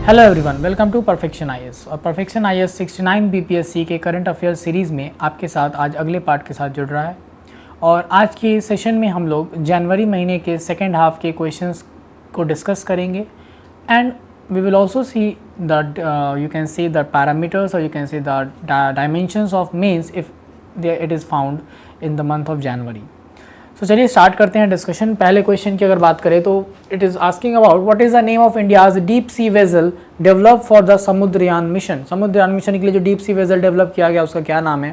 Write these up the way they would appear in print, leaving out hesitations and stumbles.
Hello everyone, welcome to perfection IAS. और perfection IAS 69 BPSC के current affair series में आपके साथ आज अगले पार्ट के साथ जुड़ रहा है। और आज के सेशन में हम लोग जनवरी महीने के सेकेंड हाफ के क्वेश्चंस को डिस्कस करेंगे and we will also see the you can see the parameters और you can see the dimensions of mains if it is found in the month of January. तो चलिए start करते हैं discussion. पहले question की अगर बात करें तो it is asking about what is the name of India's deep sea vessel develop for the Samudrayaan mission. Samudrayaan mission के लिए जो डीप सी वेजल डेवलप किया गया उसका क्या नाम है?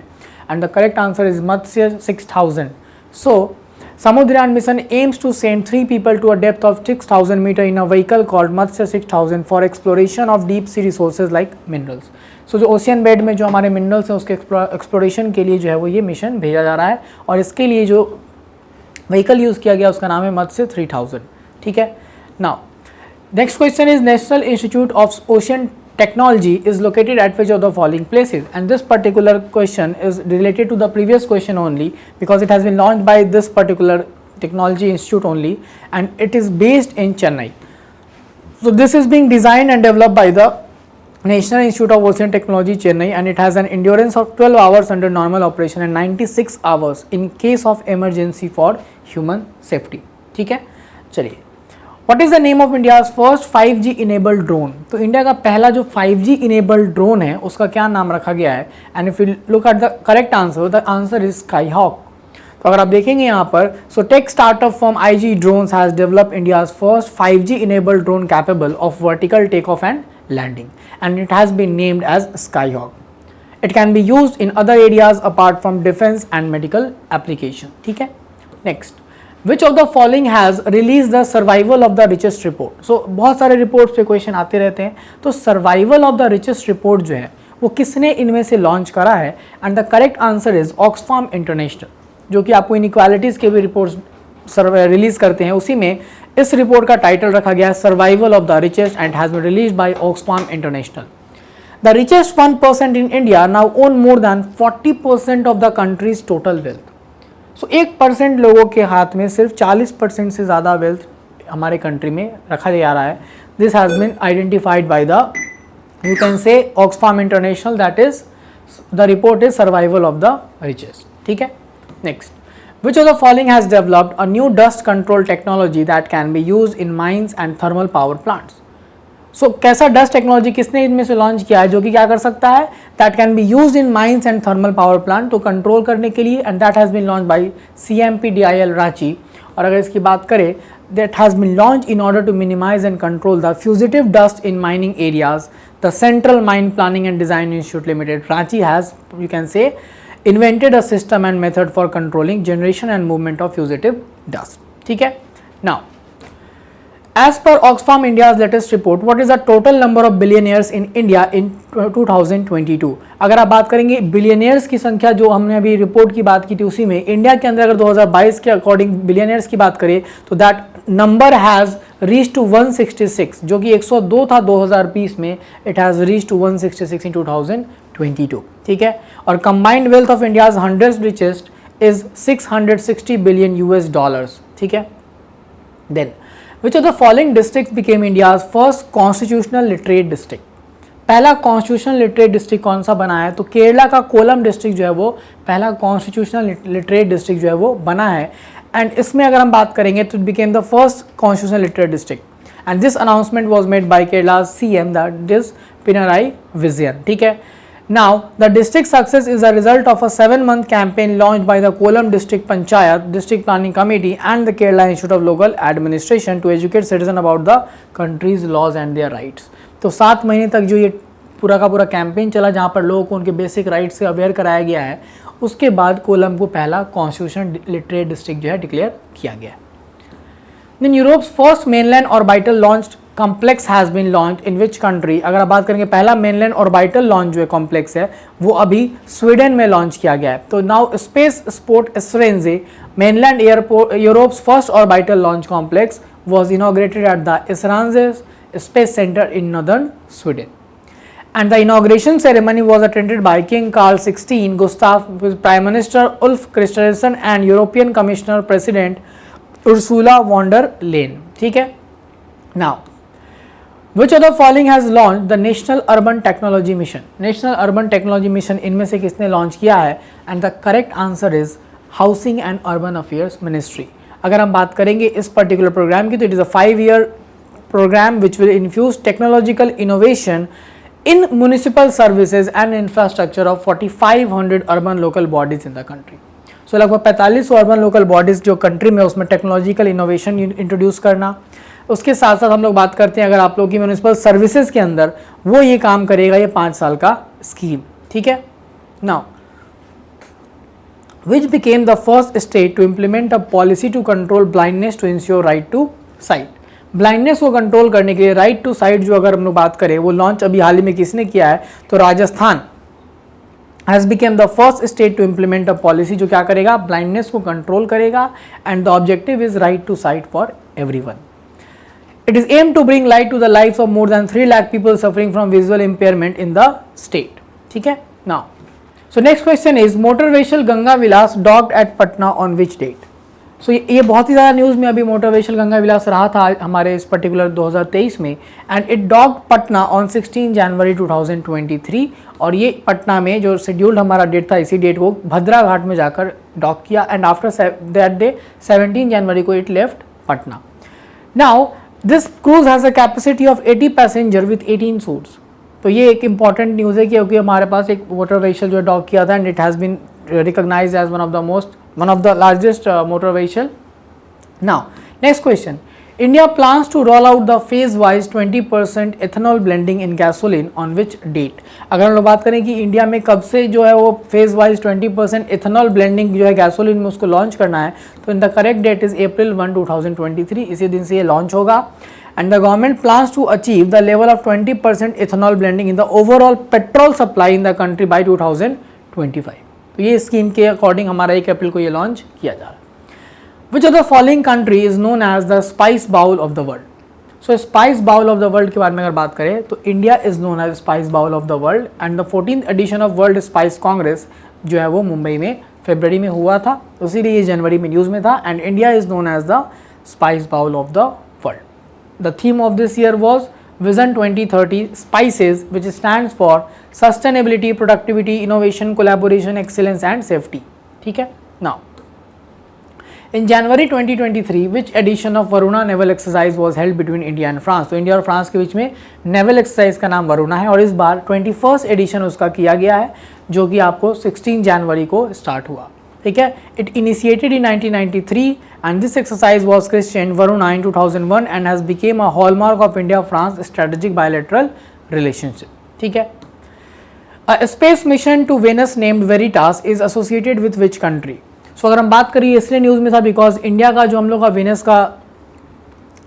And the correct answer is Matsya 6000। So Samudrayaan mission aims to send 3 people to a depth of 6000 meter in a vehicle called Matsya 6000 for exploration of deep sea resources like minerals। सो जो ocean bed में जो हमारे minerals हैं उसके exploration के लिए जो है वो ये मिशन भेजा जा रहा है और इसके लिए जो व्हीकल यूज़ किया गया उसका नाम है मत्स्य 3000। ठीक है। Now next question is national institute of ocean technology is located at which of the following places. And this particular question is related to the previous question only because it has been launched by this particular technology institute only and it is based in Chennai. So this is being designed and developed by the National Institute of Ocean Technology Chennai and it has an endurance of 12 hours under normal operation and 96 hours in case of emergency for human safety। ठीक है। चलिए, What is the name of India's first 5G enabled drone? तो India का पहला जो 5G enabled drone है उसका क्या नाम रखा गया है? And if you look at the correct answer, the answer is Skyhawk। तो अगर आप देखेंगे यहाँ पर, so tech startup firm IG Drones has developed India's first 5G enabled drone capable of vertical takeoff and landing, and it has been named as Skyhawk. It can be used in other areas apart from defense and medical application. ठीक है। Next, which of the following has released the survival of the richest report? So बहुत सारे reports पे question आते रहते हैं, तो survival of the richest report जो है वो किसने इनमें से लॉन्च करा है? And the correct answer is Oxfam International, जो कि आपको इनइक्वालिटीज़ के भी रिपोर्ट्स रिलीज़ करते हैं। उसी में इस रिपोर्ट का टाइटल रखा गया है survival of the richest and has been released by Oxfam International. The richest 1% in India now own more than 40% of the countries total wealth. So 1% लोगों के हाथ में सिर्फ 40% से ज़्यादा वेल्थ हमारे कंट्री में रखा जा रहा है। This has been identified by the you can say Oxfam international, that is the report is survival of the richest. ठीक है। Next, which of the following has developed a new dust control technology that can be used in mines and thermal power plants? So कैसा dust technology किसने इनमें से launch किया है जो कि क्या कर सकता है? That can be used in mines and thermal power plant, तो कंट्रोल करने के लिए, and that has been launched by CMPDIL Ranchi। और अगर इसकी बात करें, that has been launched in order to minimize and control the fugitive dust in mining areas. The Central Mine Planning and Design Institute Limited, Ranchi, has, you can say, invented a system and method for controlling generation and movement of fugitive dust। ठीक है। Now, as per Oxfam India's latest report, what is the total number of billionaires in India in 2022? अगर आप बात करेंगे billionaires की संख्या, जो हमने अभी रिपोर्ट की बात की थी उसी में इंडिया के अंदर अगर 2022 के अकॉर्डिंग बिलियनियर्स की बात करें तो that number has reach to 166, जो कि 102 था 2020 में, it has reach to 166 in 2022। ठीक है। और combined wealth of India's 100 richest is 660 billion US $। ठीक है। Then which of the following district became India's first constitutional literate district? पहला कॉन्स्टिट्यूशनल लिटरेट डिस्ट्रिक्ट कौन सा बना है? तो केरला का कोलम डिस्ट्रिक्ट जो है वो पहला कॉन्स्टिट्यूशनल लिटरेट डिस्ट्रिक्ट जो है वो बना है। एंड इसमें अगर हम बात करेंगे तो it became the first constitutional literate district and this announcement was made by Kerala CM, that is Pinarayi Vijayan. ठीक है। Now, the district success is a result of a 7-month campaign launched by the Kollam District Panchayat, District Planning Committee and the Kerala Institute of Local Administration to educate citizens about the country's laws and their rights। तो 7 महीने तक जो ये पूरा का पूरा campaign चला जहाँ पर लोगों को उनके बेसिक राइट्स से अवेयर कराया गया है, उसके बाद कोलम को पहला कॉन्स्टिट्यूशन लिटरेट डिस्ट्रिक्ट जो है डिक्लेयर किया गया। Then Europe's first mainland orbital launched complex has been launch in which country? अगर आप बात करेंगे पहला मेनलैंड ऑर्बिटल लॉन्च जो है कॉम्प्लेक्स है वो अभी स्वीडन में लॉन्च किया गया है। तो now spaceport Esrange mainland airport Europe's first orbital launch complex was inaugurated at the Esrange space centre in northern Sweden and the inauguration ceremony was attended by King Carl XVI, Gustav, Prime Minister Ulf Kristersson and European Commissioner President Ursula von der Leyen। ठीक है। Now, which of the following has launch the national urban technology mission? National urban technology mission इनमें से किसने launch किया है? And the correct answer is housing and urban affairs ministry. अगर हम बात करेंगे इस पर्टिकुलर प्रोग्राम की तो it is a 5-year program which will infuse technological innovation in municipal services and infrastructure of 4,500 urban local bodies in the country. So लगभग 4500 urban local bodies जो country में उसमें टेक्नोलॉजिकल इनोवेशन इंट्रोड्यूस करना। उसके साथ साथ हम लोग बात करते हैं अगर आप लोग की म्यूनिसिपल सर्विसेज के अंदर वो ये काम करेगा, ये 5 साल का स्कीम, ठीक है। Now which became the first state to implement a policy to control blindness to ensure right to sight? Blindness को कंट्रोल करने के लिए राइट टू साइट जो अगर हम लोग बात करें वो लॉन्च अभी हाल ही में किसने किया है? तो Rajasthan has became the first state to implement a policy जो क्या करेगा? ब्लाइंडनेस को कंट्रोल करेगा and the objective is right to sight for everyone. It is aim to bring light to the life of more than 3 lakh people suffering from visual impairment in the state, ठीक है। Now so next question is motor vehicle Ganga Vilas docked at Patna on which date? सो ये बहुत ही ज़्यादा news में अभी motor vehicle Ganga विलास रहा था हमारे इस पर्टिकुलर 2023 में, and it docked Patna on 16 जनवरी 2023। और ये पटना में जो शेड्यूल्ड हमारा डेट था इसी डेट को भद्रा घाट में जाकर डॉक किया एंड आफ्टर दैट डे 17 जनवरी को it left Patna. Now this cruise has a capacity of 80 passenger with 18 suits. तो ये एक इंपॉर्टेंट न्यूज़ है क्योंकि हमारे पास एक मोटर व्हीकल जो डॉक किया था and it has been recognized as one of the largest motor vehicle. Now next question, India plans to roll out the phase wise 20% ethanol blending in gasoline on which date? अगर हम लोग बात करें कि India में कब से जो है वो फेज वाइज 20% इथेनॉल ब्लेंडिंग जो है गैसोलीन में उसको लॉन्च करना है, तो in the correct date is April 1, 2023। इसी दिन से ये लॉन्च होगा and the government plans to achieve the level of 20% ethanol blending in the overall petrol supply in the country by 2025। तो ये स्कीम के अकॉर्डिंग हमारा 1 अप्रैल को ये लॉन्च किया जा रहा है। Which of the following country is known as the spice bowl of the world? So spice bowl of the world के बारे में अगर बात करें तो India is known as spice bowl of the world and the 14th edition of world spice congress जो है वो मुंबई में फरवरी में हुआ था, इसीलिए ये जनवरी में न्यूज़ में था and India is known as the spice bowl of the world. The theme of this year was Vision 2030 Spices, which stands for Sustainability, Productivity, Innovation, Collaboration, Excellence and Safety, ठीक है। Now, in January 2023, which edition of Varuna Naval Exercise was held between India and France? तो India और France के बीच में naval exercise का नाम वरुणा है और इस बार 21st एडिशन उसका किया गया है जो कि आपको 16 जनवरी को स्टार्ट हुआ, ठीक है। It initiated in 1993 and this exercise was christened Varuna in 2001 and has become a hallmark of India-France strategic bilateral relationship, ठीक है। A space mission to Venus named Veritas is associated with which country? So अगर हम बात करें इसलिए news में था because India का जो हम लोग का वेनस का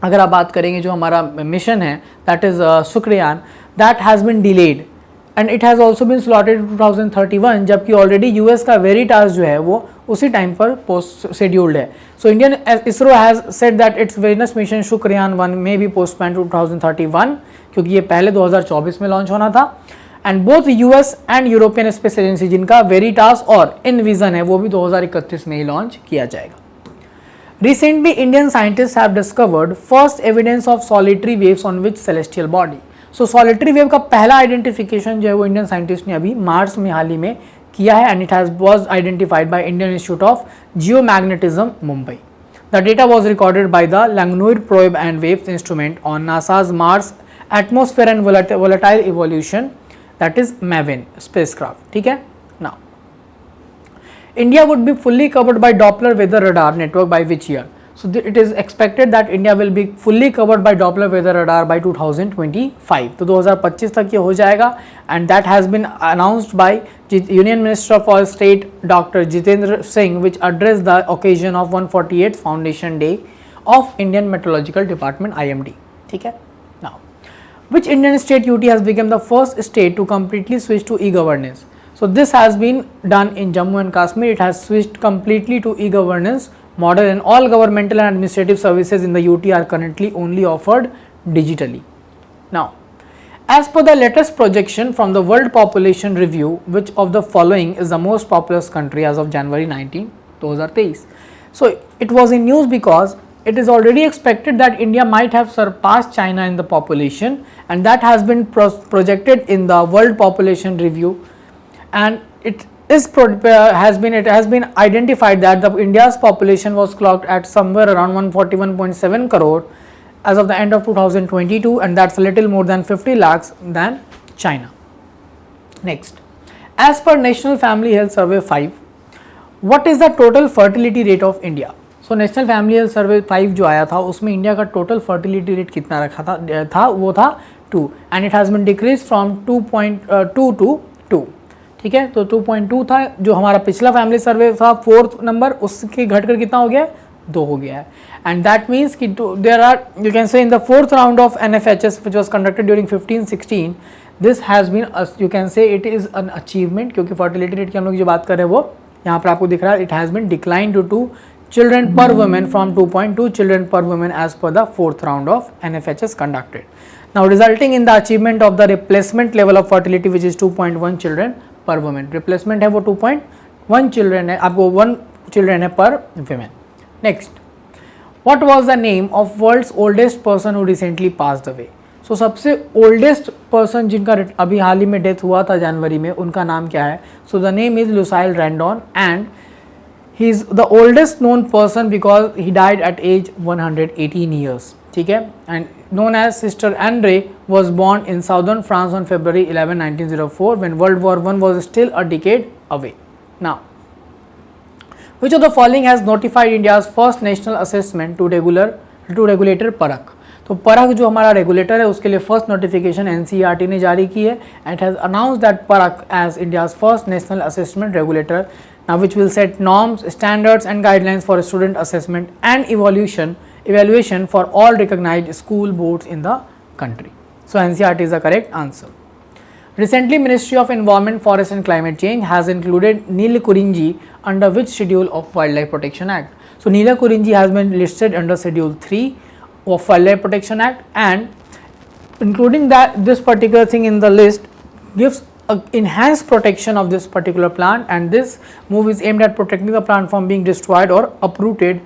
अगर आप बात करेंगे जो हमारा मिशन है that is Shukrayaan, that has been delayed and it has also been slotted 2031, जबकि ऑलरेडी यूएस का वेरिटास जो है वो उसी टाइम पर पोस्ट शेड्यूल्ड है। So Indian ISRO has said that its Venus mission Shukrayaan 1 में भी पोस्टपोन टू 2031 क्योंकि ये पहले 2024 में लॉन्च होना था and both US and European space agency जिनका वेरिटास और इनविजन है वो भी 2031 में ही लॉन्च किया जाएगा। Recently Indian scientist have discovered first evidence of solitary waves on which celestial body? So solitary wave का पहला आइडेंटिफिकेशन जो है वो इंडियन साइंटिस्ट ने अभी मार्च में हाल ही में किया है and it has was identified by Indian Institute of Geomagnetism Mumbai. The data was recorded by the Langmuir probe and waves instrument on NASA's Mars Atmosphere and Volatile Evolution that is MAVEN spacecraft, ठीक है। Now India would be fully covered by Doppler weather radar network by which year? So it is expected that India will be fully covered by Doppler weather radar by 2025. तो 2025 तक ये हो जाएगा and that has been announced by Union Minister for State Dr. Jitendra Singh which addressed the occasion of 148th Foundation Day of Indian Meteorological Department IMD, ठीक है। Now, which Indian state UT has become the first state to completely switch to e-governance? So this has been done in Jammu and Kashmir. It has switched completely to e-governance model and all governmental and administrative services in the UT are currently only offered digitally. Now, as per the latest projection from the World Population Review, which of the following is the most populous country as of January 19, 2023? So, it was in news because it is already expected that India might have surpassed China in the population, and that has been projected in the World Population Review, and it has been identified that the India's population was clocked at somewhere around 141.7 crore as of the end of 2022, and that's a little more than 50 lakhs than China. Next, as per National Family Health Survey 5, what is the total fertility rate of India? So national family health survey 5 जो आया था उसमें India का total fertility rate कितना रखा था वो था 2, and it has been decrease from 2.2 to 2. ठीक है, तो 2.2 था जो हमारा पिछला फैमिली सर्वे था 4th नंबर, उसके घटकर कितना हो गया है, 2 हो गया है. एंड दैट मीन्स कि there are, you can say in the 4th round of NFHS which was conducted during 15-16, this has been, you can say it is an achievement, क्योंकि फर्टिलिटी रेट की हम लोग जो बात कर रहे हैं वो यहाँ पर आपको दिख रहा है, it has been decline to 2 children per woman from 2.2 children per woman as per the 4th round of NFHS conducted. Now resulting in the achievement of the replacement level of fertility which is 2.1 children per woman. Replacement है वो 2.1 children है, आपको 1 children है per woman. Next, what was the name of world's oldest person who recently passed away? So सबसे oldest person जिनका अभी हाल ही में death हुआ था जनवरी में, उनका नाम क्या है? So the name is Lucille Randon, and he is the oldest known person because he died at age 118 years. ठीक है, and known as Sister Andre was born in southern France on February 11, 1904 when World War I was still a decade away. Now, which of the following has notified India's first national assessment to regulator PARAC? तो PARAC जो हमारा regulator है उसके लिए first notification NCERT ने जारी की है, and it has announced that PARAC as India's first national assessment regulator, now which will set norms, standards and guidelines for student assessment and evaluation for all recognized school boards in the country. So NCERT is the correct answer. Recently, Ministry of Environment, Forest and Climate Change has included Neelakurinji under which schedule of Wildlife Protection Act? So Neelakurinji has been listed under Schedule 3 of Wildlife Protection Act, and including that this particular thing in the list gives enhanced protection of this particular plant, and this move is aimed at protecting the plant from being destroyed or uprooted,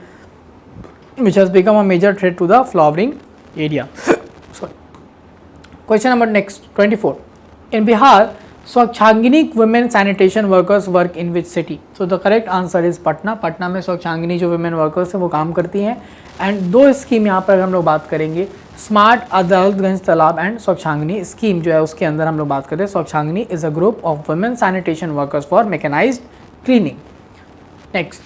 which has become a major threat to the flowering area. Sorry. Question number next 24. In Bihar, Swachhangini women sanitation workers work in which city? So the correct answer is Patna. Patna में स्वच्छांगिनी जो women workers है वो काम करती हैं, and 2 scheme यहाँ पर हम लोग बात करेंगे, स्मार्ट अदालतगंज तालाब एंड स्वच्छांगिनी स्कीम जो है उसके अंदर हम लोग बात करें. Swachhangini is a group of women sanitation workers for mechanised cleaning. Next,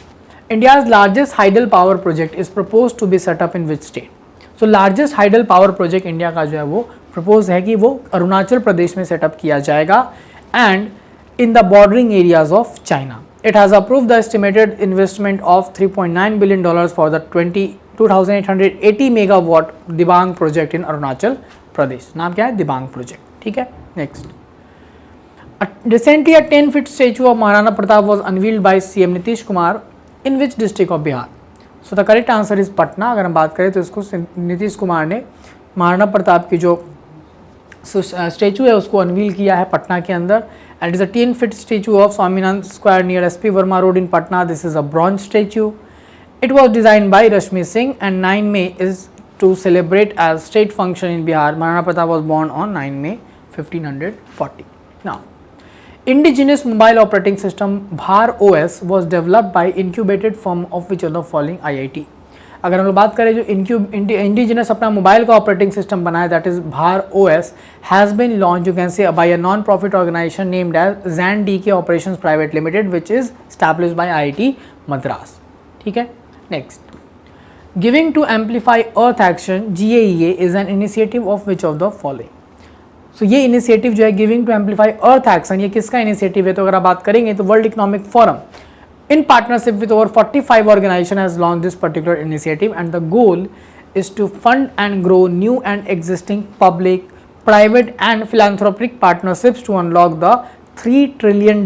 India's largest hydel power project is propose to be set up in which state? So largest hydel power project India का जो है वो प्रपोज है कि वो अरुणाचल प्रदेश में set up किया जाएगा, and in the bordering areas of China. It has approved the estimated investment of $3.9 billion for the 2880 megawatt Dibang project in Arunachal Pradesh. नाम क्या है? दिबांग प्रोजेक्ट. ठीक है. Next, recently a 10 feet statue of Maharana Pratap was unveiled by CM Nitish Kumar in which district of Bihar? So the correct answer is Patna. अगर हम बात करें तो इसको नीतीश कुमार ने महाराणा प्रताप की जो स्टेचू है उसको अनवील किया है पटना के अंदर, and is a 10 feet statue of Swaminathan square near SP Verma road in Patna. This is a bronze statue. It was designed by Rashmi Singh, and 9 May is to celebrate as state function in Bihar. Maharana Pratap was born on 9 May 1540. Now, indigenous mobile operating system Bhar OS was developed by incubated firm of which of the following IIT? अगर हम लोग बात करें जो indigenous अपना mobile का operating system बनाया, that is Bhar OS, has been launch you can say by a non profit organisation named as ZANDK operations private limited which is established by IIT Madras. ठीक है. Next, giving to amplify earth action GAEA is an initiative of which of the following? So ये initiative जो है giving to amplify earth action, ये किसका initiative है? तो अगर आप बात करेंगे तो world economic forum in partnership with over 45 organizations has launched this particular initiative, and the goal is to fund and grow new and existing public, private and philanthropic partnerships to unlock the $3 trillion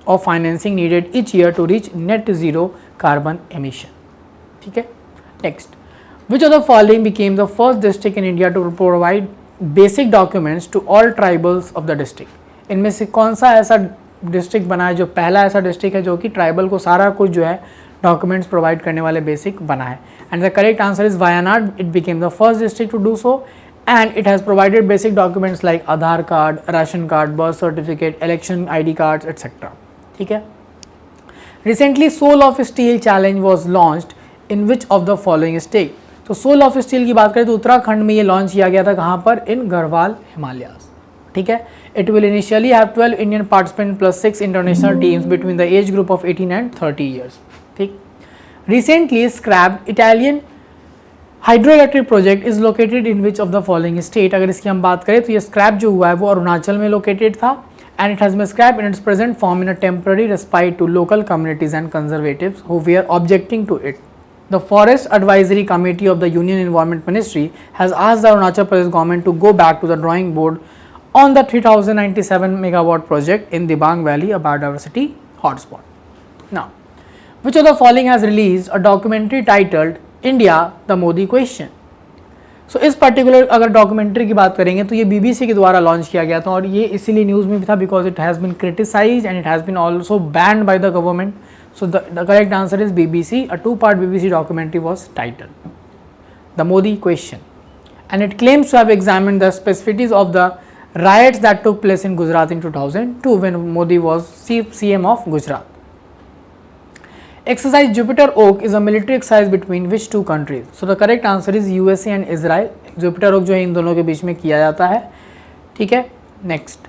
of financing needed each year to reach net zero carbon emission. ठीक है. Next, which of the following became the first district in India to provide basic documents to all tribals of the district? इनमें से कौन सा ऐसा district बना है जो पहला ऐसा डिस्ट्रिक्ट है जो कि ट्राइबल को सारा कुछ जो है डॉक्यूमेंट्स प्रोवाइड करने वाले बेसिक बना है। And the correct answer is Wayanad, it became the first district to do so and it has provided basic documents like Aadhaar card, ration card, birth certificate, election ID cards etcetera. ठीक है। Recently soul of steel challenge was launched in which of the following state. तो soul of steel की बात करें तो उत्तराखंड में ये launch किया गया था, कहाँ पर, इन गढ़वाल हिमालयाज। ठीक है। It will initially have 12 Indian participant plus 6 international teams between the age group of 18 and 30 years. ठीक। Recently scrapped Italian hydro electric project is located in which of the following state. अगर इसकी हम बात करें तो ये स्क्रैप जो हुआ है वो अरुणाचल में लोकेटेड था and it has been scrapped in its present form in a temporary respite to local communities and conservatives who were objecting to it. The Forest Advisory Committee of the Union Environment Ministry has asked the Arunachal Pradesh government to go back to the drawing board on the 3097 megawatt project in Dibang Valley, a biodiversity hotspot. Now, which of the following has released a documentary titled India, the Modi Question? सो इस particular अगर documentary की बात करेंगे तो ये BBC के द्वारा launch किया गया था और ये इसीलिए न्यूज़ में भी था because it has been criticised and it has been also band by the government. So the correct answer is BBC. A two-part BBC documentary was titled The Modi Question and it claims to have examined the specificities of the riots that took place in Gujarat in 2002 when Modi was CM of Gujarat. Exercise Jupiter Oak is a military exercise between which two countries? So the correct answer is USA and Israel. Jupiter Oak जो है इन दोनों के बीच में किया जाता है। ठीक है। Next,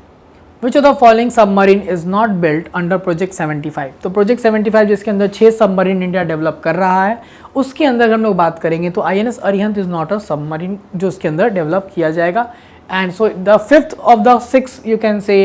which of the following submarine is not built under Project 75? तो Project 75 जिसके अंदर 6 सबमरीन इंडिया डेवलप कर रहा है, उसके अंदर हम लोग बात करेंगे तो INS Arihant is not a submarine जो उसके अंदर डेवलप किया जाएगा। And so the fifth of the 6 you can say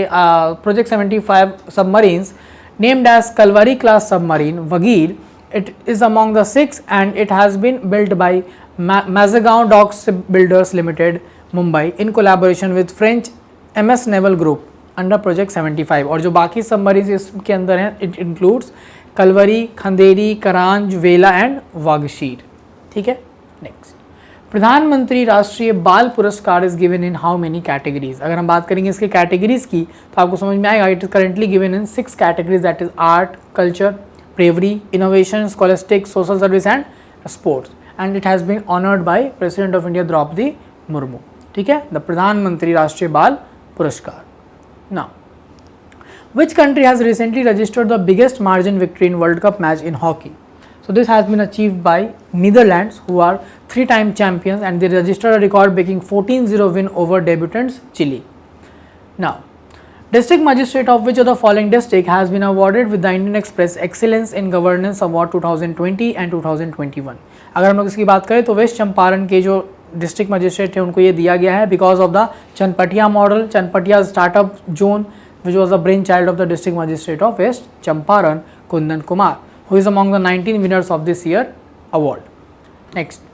Project 75 submarines named as Kalvari class submarine Vagir, it is among the 6 and it has been built by Mazagon Dock Shipbuilders Limited, Mumbai in collaboration with French MS Naval Group under Project 75। और जो बाकी submarine इसके अंदर हैं it includes Kalvari, Khanderi, करांज, वेला and Vagsheer. ठीक है। Next, प्रधानमंत्री राष्ट्रीय बाल पुरस्कार is given in how many categories. अगर हम बात करेंगे इसके कैटेगरीज की तो आपको समझ में आएगा। It is currently given in 6 categories that is art, culture, bravery, innovation, scholastic, social service and sports and it has been honoured by president of India Droupadi Murmu. ठीक है। The Pradhan Mantri Rashtriya Bal Puraskar. Now, which country has recently registered the biggest margin victory in World Cup match in hockey? So this has been achieved by Netherlands, who are 3-time champions, and they registered a record-breaking 14-0 win over debutants Chile. Now, District Magistrate of which of the following district has been awarded with the Indian Express Excellence in Governance Award 2020 and 2021? अगर हम लोग इसकी बात करें तो waste Champaran के जो district magistrate थे उनको ये दिया गया है because of the Chanpatia model, Chanpatia startup zone which was the brainchild of the district magistrate of West Champaran, Kundan Kumar, who is among the 19 winners of this year award. Next,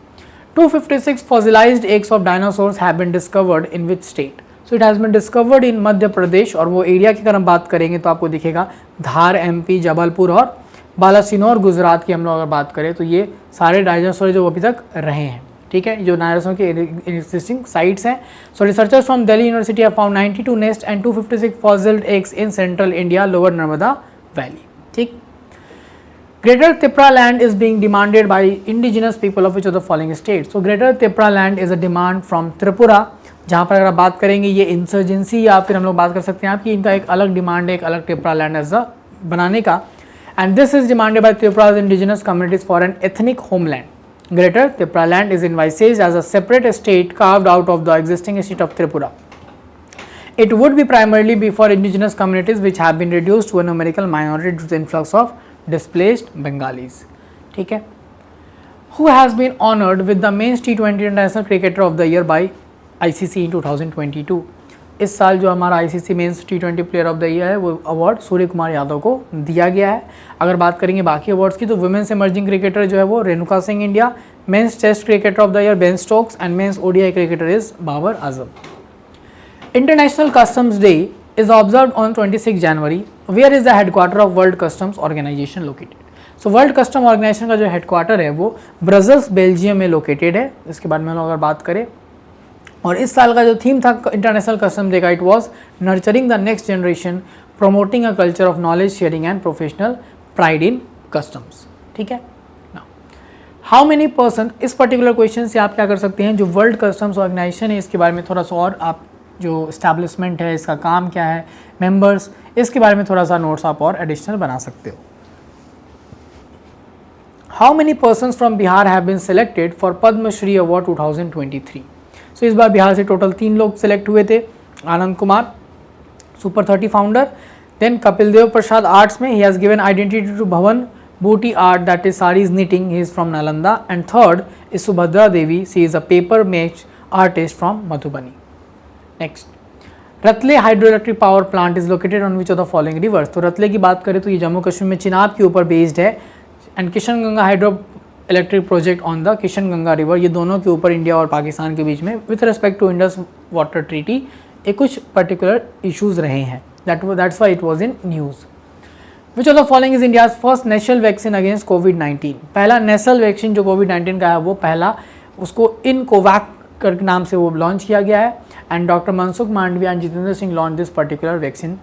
256 fossilized eggs of dinosaurs have been discovered in which state? So it has been discovered in Madhya Pradesh और वो area की अगर हम बात करेंगे तो आपको दिखेगा धार MP, जबलपुर और बालासिनोर गुजरात की हम लोग अगर बात करें तो ये सारे डायनासोर जो अभी तक रहे हैं। ठीक है, जो डायनासोर के एग्जिस्टिंग साइट्स हैं। So researchers from Delhi university have found 92 nest and 256 fossilised eggs in central India, lower Narmada valley. ठीक। Greater Tipra land is being demanded by indigenous people of which of the following state? So greater Tipra land is a demand from Tripura, जहाँ पर अगर आप बात करेंगे ये insurgency या फिर हम लोग बात कर सकते हैं आपकी इनका एक अलग डिमांड है, एक अलग तिप्रा लैंड एज अ बनाने का। And this is demanded by Tripura's indigenous communities for an ethnic homeland. Greater Tripura land is envisaged as a separate state carved out of the existing state of Tripura. It would be primarily be for indigenous communities which have been reduced to a numerical minority due to the influx of displaced Bengalis. ठीक है। Who has been honored with the Men's T20 International Cricketer of the Year by ICC in 2022? इस साल जो हमारा ICC men's T20 player of the year है वो award Surya Kumar Yadav को दिया गया है। अगर बात करेंगे बाकी अवार्ड्स की तो वुमेन्स इमर्जिंग क्रिकेटर जो है वो Renuka Singh India, men's test cricketer of the year Ben Stokes and men's ODI cricketer is Babar Azam. International customs day is observed on 26 January. Where is the headquarter of world customs organisation located? So world custom organisation का जो headquarter है वो Brussels Belgium में located है। इसके बाद में हम अगर बात करें और इस साल का जो थीम था इंटरनेशनल कस्टम डे का, it was nurturing the next generation, promoting a culture of knowledge sharing and professional pride in customs. ठीक है। हाउ मेनी पर्सन, इस पर्टिकुलर क्वेश्चन से आप क्या कर सकते हैं, जो वर्ल्ड कस्टम्स ऑर्गेनाइजेशन है इसके बारे में थोड़ा सा और आप, जो इस्टेब्लिशमेंट है इसका काम क्या है, मेंबर्स, इसके बारे में थोड़ा सा नोट्स आप और एडिशनल बना सकते हो। How many persons from Bihar have been selected for Padma Shri award 2023। So इस बार बिहार से टोटल 3 लोग सेलेक्ट हुए थे। Anand Kumar, super 30 founder, then Kapil Dev Prasad arts में, he has given identity to Bawan Booty art, that is sarees knitting, he is from Nalanda, and third is Subhadra Devi, she is a paper match artist from Madhubani. Next, Ratle hydroelectric power plant is located on which of the following rivers. तो रतले की बात करें तो ये जम्मू कश्मीर में चिनाब के ऊपर based है, and Kishan Ganga hydro electric project on the Kishan Ganga river, ये दोनों के ऊपर इंडिया और पाकिस्तान के बीच में with respect to Indus water treaty ये कुछ पर्टिकुलर इशूज़ रहे हैं, that's why it was in news. Which of the following is India's first national vaccine against कोविड-19। पहला नेशनल वैक्सीन जो कोविड-19 का है वो पहला, उसको इन कोवैक के नाम से वो लॉन्च किया गया है, and doctor Mansukh Mandaviya and Jitendra Singh launch this particular vaccine.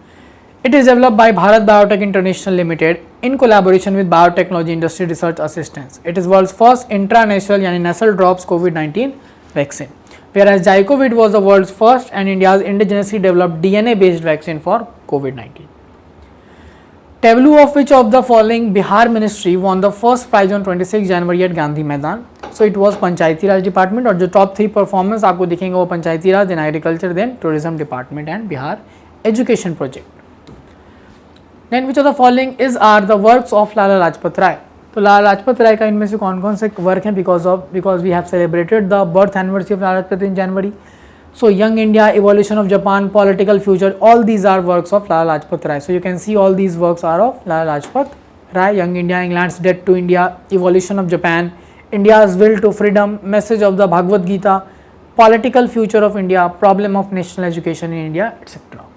It is developed by Bharat biotech international limited in collaboration with biotechnology industry research assistance. It is world's first intranasal यानी नेशनल ड्रॉप्स कोविड-19 vaccine, whereas Zycovid was the world's first and India's indigenously developed DNA-based vaccine for COVID-19. Tableau of which of the following Bihar Ministry won the first prize on 26 January at Gandhi Maidan? So it was panchayati raj department, और जो top 3 performance आपको दिखेंगे वो panchayati raj, then agriculture, then tourism department and Bihar education project. Then which of the following is are the works of Lala Lajpat Rai. तो लाला लाजपत राय का इनमें से कौन कौन से वर्क हैं, because we have celebrated the birth anniversary of Lala Lajpat in January. So Young India, Evolution of Japan, Political Future, all these are works of Lala Lajpat Rai. So you can see all these works are of Lala Lajpat Rai. Young India, England's Debt to India, Evolution of Japan, India's Will to Freedom, Message of the Bhagavad Gita, Political Future of India, Problem of National Education in India, etc.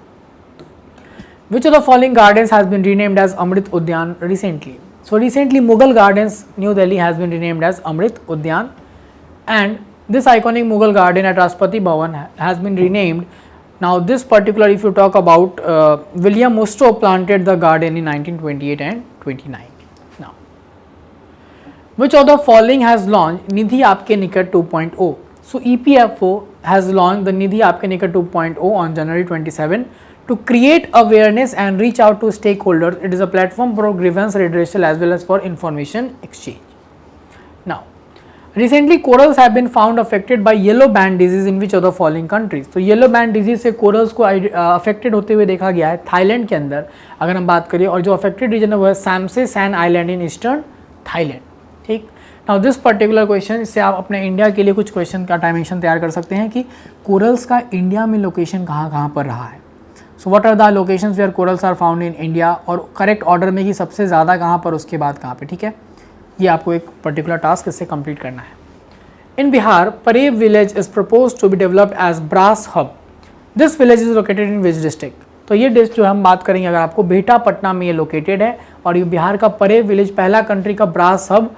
Which of the following gardens has been renamed as Amrit Udyan recently? So recently Mughal Gardens, New Delhi has been renamed as Amrit Udyan, and this iconic Mughal garden at Rashtrapati Bhavan has been renamed. Now this particular, if you talk about William Musto planted the garden in 1928 and 29. Now, which of the following has launched Nidhi Aapke Nikat 2.0? So EPFO has launched the Nidhi Aapke Nikat 2.0 on January 27 to create awareness and reach out to stakeholders. It is a platform for grievance redressal as well as for information exchange. Now, recently corals have been found affected by yellow band disease in which of the following countries? तो yellow band disease से corals को affected होते हुए देखा गया है Thailand के अंदर अगर हम बात करें, और जो अफेक्टेड रीजन है वो है Samae San island in eastern Thailand. ठीक, नाउ दिस पर्टिकुलर क्वेश्चन, इससे आप अपने इंडिया के लिए कुछ क्वेश्चन का डायमेंशन तैयार कर सकते हैं कि कोरल्स का इंडिया में लोकेशन कहाँ पर रहा है। So what are the locations where corals are found in India, और करेक्ट ऑर्डर में कि सबसे ज़्यादा कहाँ पर, उसके बाद कहाँ पर। ठीक है, ये आपको एक पर्टिकुलर टास्क इससे कंप्लीट करना है। In Bihar Parev village is propose to be developed as brass hub. This village is located in which district? तो ये डिस्ट्रिक्ट जो हम बात करेंगे अगर आपको, बेटा पटना में ये लोकेटेड है, और ये बिहार का परेव विलेज पहला कंट्री का ब्रास हब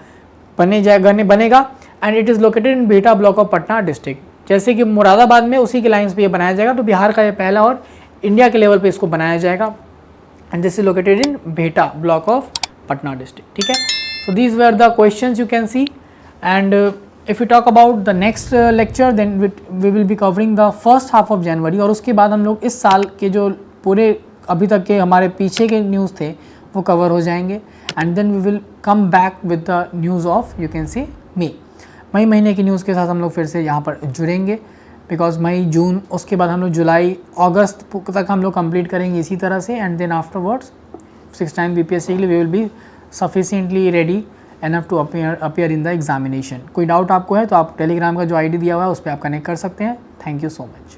बनेगा, and it is located in बेटा ब्लॉक ऑफ पटना डिस्ट्रिक्ट। जैसे कि मुरादाबाद में उसी के लाइन्स पे ये बनाया जाएगा, तो बिहार का ये पहला और इंडिया के लेवल पे इसको बनाया जाएगा, एंड दिस इज लोकेटेड इन बेटा ब्लॉक ऑफ पटना डिस्ट्रिक्ट। ठीक है, so these were the questions you can see, and if we talk about the next lecture, then we will be covering the first half of January, और उसके बाद हम लोग इस साल के जो पूरे अभी तक के हमारे पीछे के न्यूज़ थे वो कवर हो जाएंगे, and then we will come back with the news of you can say मई महीने की न्यूज़ के साथ हम लोग फिर से यहाँ पर जुड़ेंगे, बिकॉज मई जून उसके बाद हम लोग जुलाई अगस्त तक हम लोग कंप्लीट करेंगे इसी तरह से, एंड देन आफ्टरवर्ड्स 6 BPSC के लिए we will be sufficiently ready enough to appear in the examination. कोई डाउट आपको है तो आप टेलीग्राम का जो आईडी दिया हुआ है उस पर आप कनेक्ट कर सकते हैं। Thank you so much.